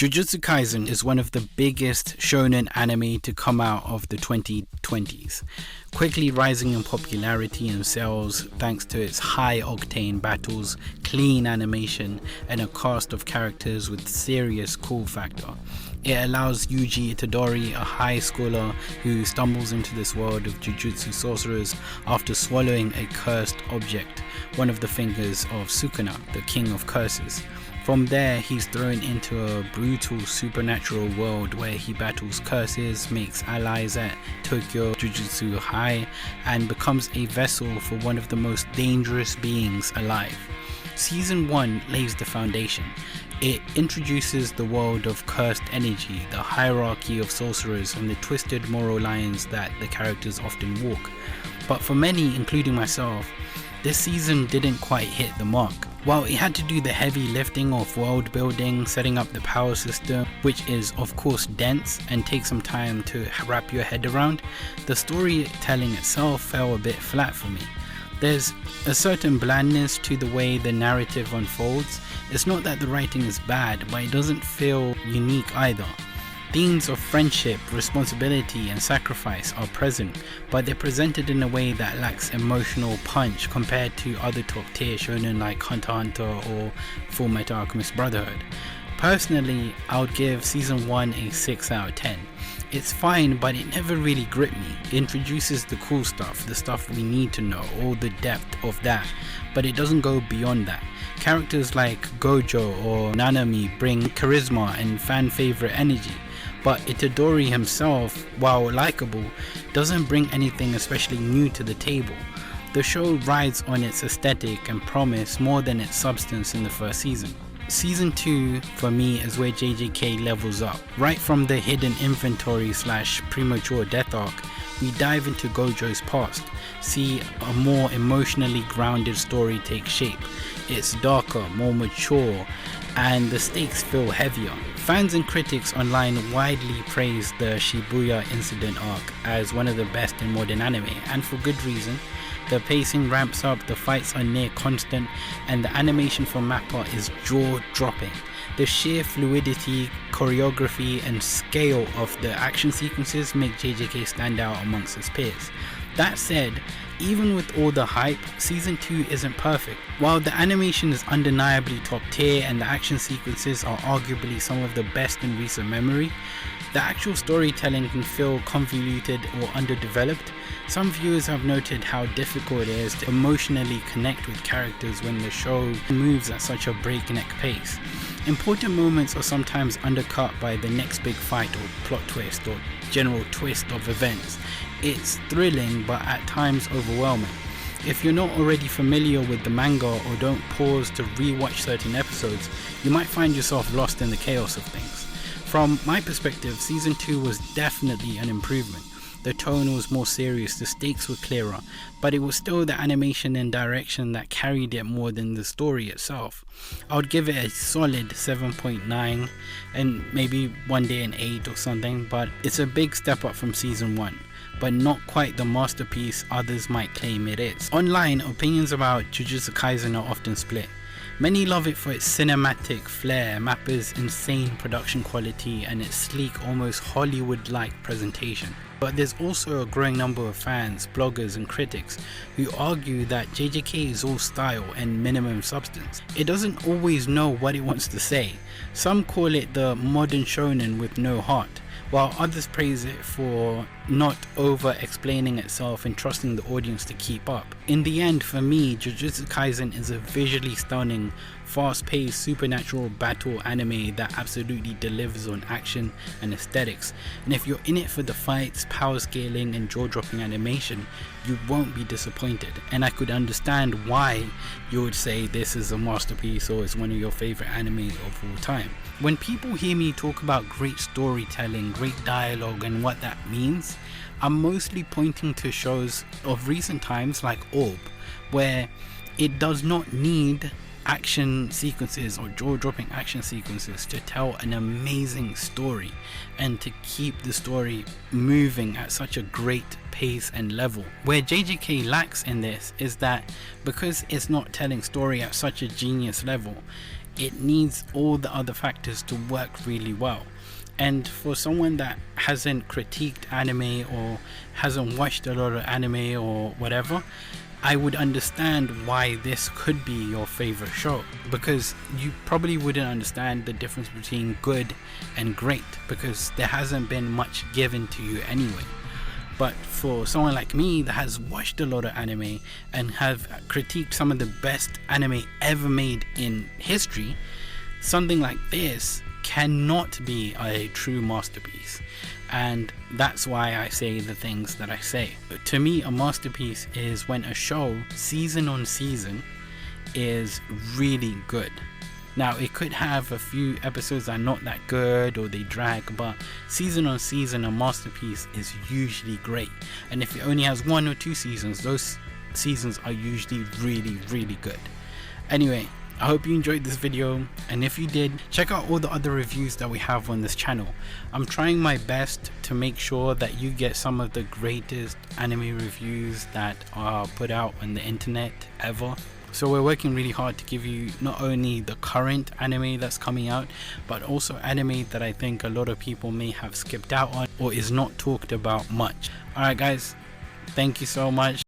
Jujutsu Kaisen is one of the biggest shonen anime to come out of the 2020s, quickly rising in popularity and sales thanks to its high-octane battles, clean animation, and a cast of characters with serious cool factor. It allows Yuji Itadori, a high schooler who stumbles into this world of Jujutsu sorcerers after swallowing a cursed object, one of the fingers of Sukuna, the king of curses. From there, he's thrown into a brutal supernatural world where he battles curses, makes allies at Tokyo Jujutsu High, and becomes a vessel for one of the most dangerous beings alive. Season 1 lays the foundation. It introduces the world of cursed energy, the hierarchy of sorcerers, and the twisted moral lines that the characters often walk. But for many, including myself, this season didn't quite hit the mark. While it had to do the heavy lifting of world building, setting up the power system, which is of course dense and takes some time to wrap your head around, the storytelling itself fell a bit flat for me. There's a certain blandness to the way the narrative unfolds. It's not that the writing is bad, but it doesn't feel unique either. Themes of friendship, responsibility, and sacrifice are present, but they're presented in a way that lacks emotional punch compared to other top tier shonen like Hunter x Hunter or Fullmetal Alchemist Brotherhood. Personally, I would give season 1 a 6 out of 10. It's fine, but it never really gripped me. It introduces the cool stuff, the stuff we need to know, all the depth of that, but it doesn't go beyond that. Characters like Gojo or Nanami bring charisma and fan favorite energy, but Itadori himself, while likable, doesn't bring anything especially new to the table. The show rides on its aesthetic and promise more than its substance in the first season. Season 2 for me is where JJK levels up. Right from the hidden inventory / premature death arc, we dive into Gojo's past, see a more emotionally grounded story take shape. It's darker, more mature, and the stakes feel heavier. Fans and critics online widely praise the Shibuya incident arc as one of the best in modern anime, and for good reason. The pacing ramps up, the fights are near constant, and the animation for Mappa is jaw-dropping. The sheer fluidity, choreography, and scale of the action sequences make JJK stand out amongst its peers. That said, even with all the hype, season 2 isn't perfect. While the animation is undeniably top tier and the action sequences are arguably some of the best in recent memory, the actual storytelling can feel convoluted or underdeveloped. Some viewers have noted how difficult it is to emotionally connect with characters when the show moves at such a breakneck pace. Important moments are sometimes undercut by the next big fight or plot twist or general twist of events. It's thrilling but at times overwhelming. If you're not already familiar with the manga or don't pause to rewatch certain episodes, you might find yourself lost in the chaos of things. From my perspective, season 2 was definitely an improvement. The tone was more serious, the stakes were clearer, but it was still the animation and direction that carried it more than the story itself. I would give it a solid 7.9 and maybe one day an 8 or something, but it's a big step up from season 1, but not quite the masterpiece others might claim it is. Online, opinions about Jujutsu Kaisen are often split. Many love it for its cinematic flair, Mappa's insane production quality, and its sleek, almost Hollywood-like presentation. But there's also a growing number of fans, bloggers, and critics who argue that JJK is all style and minimum substance. It doesn't always know what it wants to say. Some call it the modern shonen with no heart, while others praise it for not over-explaining itself and trusting the audience to keep up. In the end, for me, Jujutsu Kaisen is a visually stunning, fast-paced, supernatural battle anime that absolutely delivers on action and aesthetics. And if you're in it for the fights, power scaling, and jaw-dropping animation, you won't be disappointed. And I could understand why you would say this is a masterpiece or is one of your favorite animes of all time. When people hear me talk about great storytelling, great dialogue, and what that means, I'm mostly pointing to shows of recent times like Orb, where it does not need action sequences or jaw-dropping action sequences to tell an amazing story and to keep the story moving at such a great pace and level. Where JJK lacks in this is that because it's not telling story at such a genius level, it needs all the other factors to work really well. And for someone that hasn't critiqued anime or hasn't watched a lot of anime or whatever, I would understand why this could be your favorite show, because you probably wouldn't understand the difference between good and great, because there hasn't been much given to you anyway. But for someone like me that has watched a lot of anime and have critiqued some of the best anime ever made in history, something like this cannot be a true masterpiece. And that's why I say the things that I say. To me, a masterpiece is when a show, season on season, is really good. Now, it could have a few episodes that are not that good or they drag, but season on season, a masterpiece is usually great. And if it only has 1 or 2 seasons, those seasons are usually really, really good. Anyway, I hope you enjoyed this video, and if you did, check out all the other reviews that we have on this channel. I'm trying my best to make sure that you get some of the greatest anime reviews that are put out on the internet ever. So we're working really hard to give you not only the current anime that's coming out, but also anime that I think a lot of people may have skipped out on or is not talked about much. Alright guys, thank you so much.